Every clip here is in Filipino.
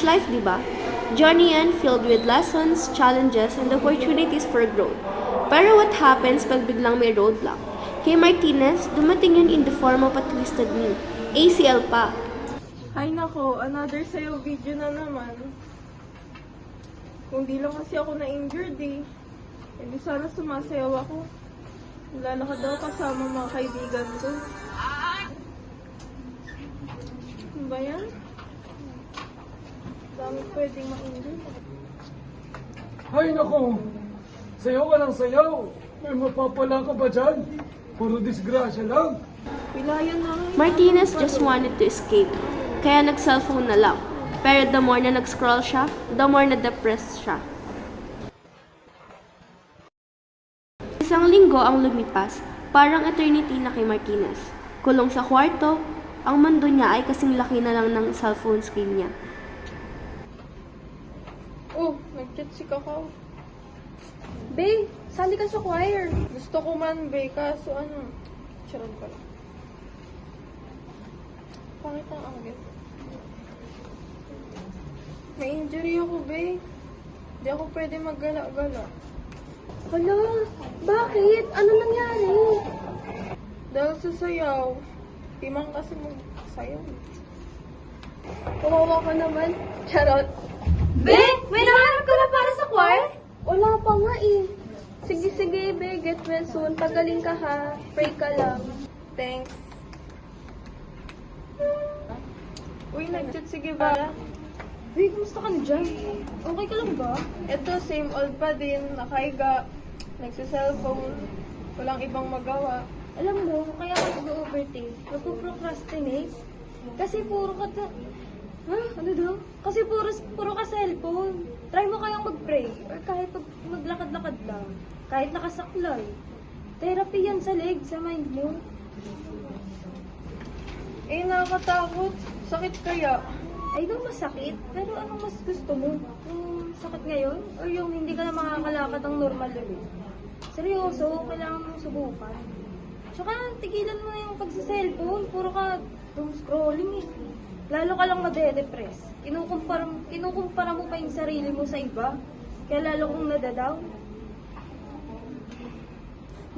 College life, di ba? Journey yan filled with lessons, challenges, and opportunities for growth. Pero what happens pag biglang may roadblock? Kay Martinez, dumating yun in the form of a twisted knee. ACL pa. Ay nako, another sayo video na naman. Kung di lang kasi ako na-injured eh. Hindi sana sumasayaw ako. Lalakad daw kasama mga kaibigan ko. Ano ba yan? Dami pwedeng ma-injured. Ay nako! Sayaw ka ng sayaw! May mapapala ka ba dyan? Puro disgrasya lang! Pilayan na nga. Martinez just wanted to escape, kaya nag-cellphone na lang. Pero the more na nag-scroll siya, the more na depressed siya. Isang linggo ang lumipas, parang eternity na kay Martinez. Kulong sa kwarto, ang mundo niya ay kasing laki na lang ng cellphone screen niya. Oh, nag-chat si Kakao. Babe, sali ka sa choir. Gusto ko man, be, kaso ano, charon ko lang. Pangit ang anggit. May injury ako, be. Hindi ako pwede maggala-gala. Hala, bakit? Ano nangyari? Dahil sa sayaw, di man kasi magsayaw. Kawawa ka naman. Charot. Be, may nahanap ka na para sa choir? Wala pa nga eh. Sige, be. Get well soon. Pagaling ka ha. Pray ka lang. Thanks. Uy, nag-chat si Guevara. Babe, kumusta ka na dyan? Okay ka lang ba? Ito, same old pa din. Nakaiga. Nagsa-cellphone. Walang ibang magawa. Alam mo, kaya ka nag-overthink. Nagpo-procrastinate. Kasi puro ka Ha? Ano daw? Kasi puro ka cellphone. Try mo kayang mag-pray. Or kahit maglakad-lakad lang. Kahit nakasaklay. Therapy yan sa leg, sa mind mo. Eh, nakakatakot. Sakit kaya. Ay, daw masakit. Pero anong mas gusto mo? Yung sakit ngayon? Or yung hindi ka na makakalakad ang normal ulit? Seryoso, kailangan mong subukan. Tsaka, tigilan mo na yung pagsa-cellphone. Puro ka doom scrolling eh. Lalo ka lang made-depress. Kinukumpara mo pa yung sarili mo sa iba. Kaya lalo kong nadadown.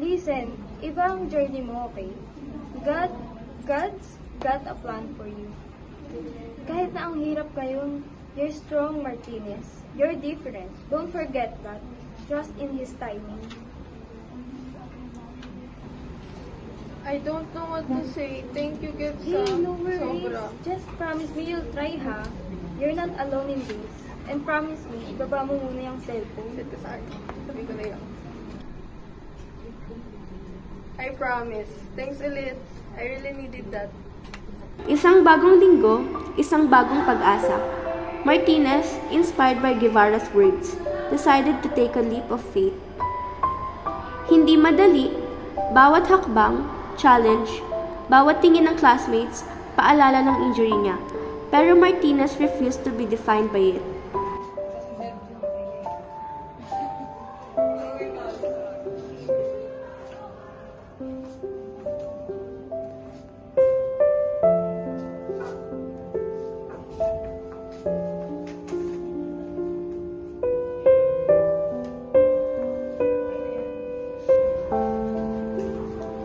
Listen, iba ang journey mo, okay? God's got a plan for you. Kahit na ang hirap ngayon, you're strong, Martinez. You're different. Don't forget that. Trust in His timing. I don't know what to say. Thank you, Gebsa. Hey, no worries. Sobra. Just promise me you'll try, ha? You're not alone in this. And promise me, ibaba mo muna yung cellphone. Sit ka sa akin. Sabi ko na yun. I promise. Thanks ulit. I really needed that. Isang bagong linggo, isang bagong pag-asa. Martinez, inspired by Guevara's words, decided to take a leap of faith. Hindi madali, bawat hakbang, challenge, bawat tingin ng classmates, paalala ng injury niya. Pero Martinez refused to be defined by it.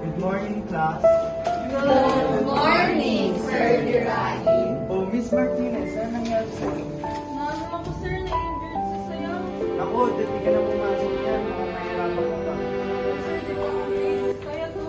Good morning, class. Good morning, Sir Durahin. Oh, Miss Martinez, ano nangyari sa'yo? Naano ako, sir, na-injured sa sayaw. Ako, dati ka na pumasok yan. Mahirapan ka pa. Sir, di ba please? Kaya to?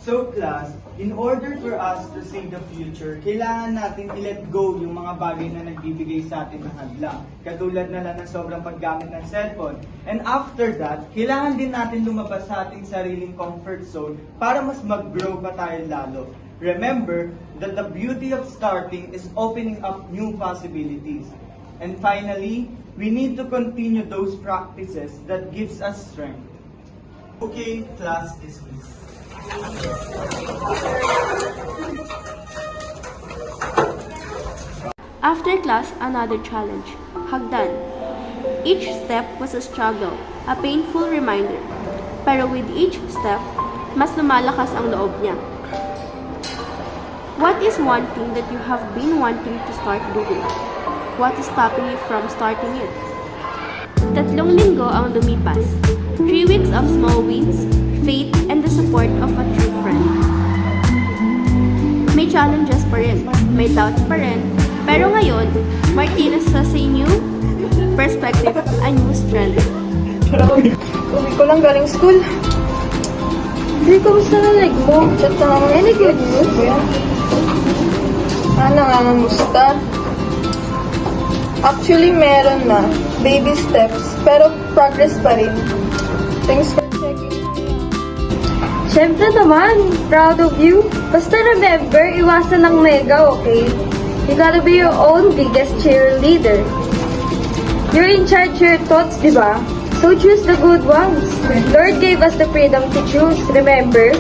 So, class, in order for us to see the future, kailangan natin i-let go yung mga bagay na nagbibigay sa atin ng hadlang. Katulad na lang ng sobrang paggamit ng cellphone. And after that, kailangan din natin lumabas sa ating sariling comfort zone para mas mag-grow pa tayo lalo. Remember that the beauty of starting is opening up new possibilities. And finally, we need to continue those practices that gives us strength. Okay, class dismissed. After class, another challenge, hagdan. Each step was a struggle, a painful reminder. Pero with each step, mas lumalakas ang loob niya. What is one thing that you have been wanting to start doing? What is stopping you from starting it? 3 linggo ang lumipas. 3 weeks of small wins, faith, and the support of a true friend. May challenges pa rin, may doubts pa rin, pero ngayon, Martinez has a new perspective, a new strength. Uwi ko lang galing school. Hindi, kamusta na leg mo? Chat ka naman. Any good news? Nangangamusta? Actually, meron na. Baby steps. Pero progress pa rin. Thanks for checking. Siyempre naman, proud of you. Basta remember, iwasan ng nega, okay? You gotta be your own biggest cheerleader. You're in charge of your thoughts, di ba? So choose the good ones. Lord gave us the freedom to choose, remember?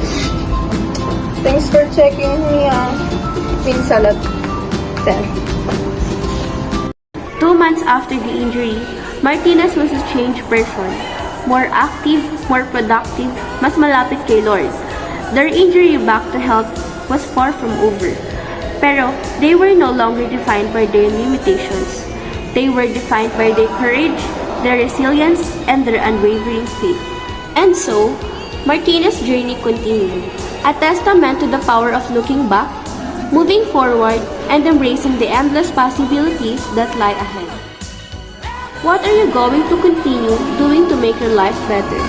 Thanks for checking me, Pinsalat. Sen. 2 months after the injury, Martinez was a changed person. More active, more productive, mas malapit kay Lord. Their injury back to health was far from over. Pero they were no longer defined by their limitations. They were defined by their courage, their resilience, and their unwavering faith. And so, Martinez's journey continued, a testament to the power of looking back, moving forward, and embracing the endless possibilities that lie ahead. What are you going to continue doing to make your life better?